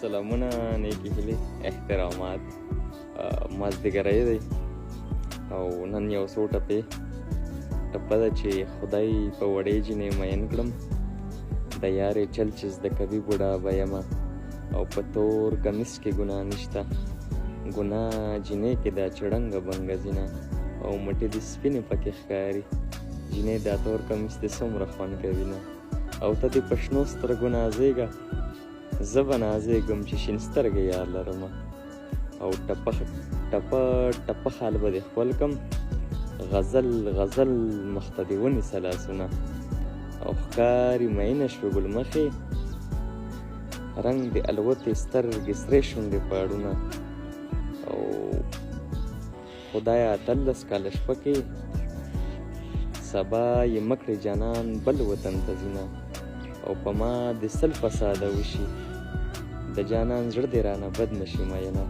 سلامونه، نیکې هیلې، احترامات. مازدیګری دی او نن یو څو ټپې ټپه ده چې خدای په وړې جینۍ مین کړم. د یارې چل چې زده کوي بوډا به یمه او په تور کمیس کې ګناه نشته. ګناه جینۍ کې دا چړنګه بنګه ځینه او مټې دې سپینې پکې ښکاري. جینۍ دا تور کمیس دې څومره خوند کوي نه، او ته دې په شنو سترګو نازېږه، زه به نازېږم چې شین سترګې یار لرمه. او ټپه خال به دې خپل کم، غزل غزل مخته دې ونیسه لاسونه. او ښکاري مینه شوې ګلمخې، رنګ دې الوتې سترګې سرې شونډې پاړونه. او خدایه 18 کاله شپه کې سبا یې مکړې جانان بل وطن ته ځینه. او په ما دې سل فساده وشي، د جانان زړه دې رانه بد نشي مینه.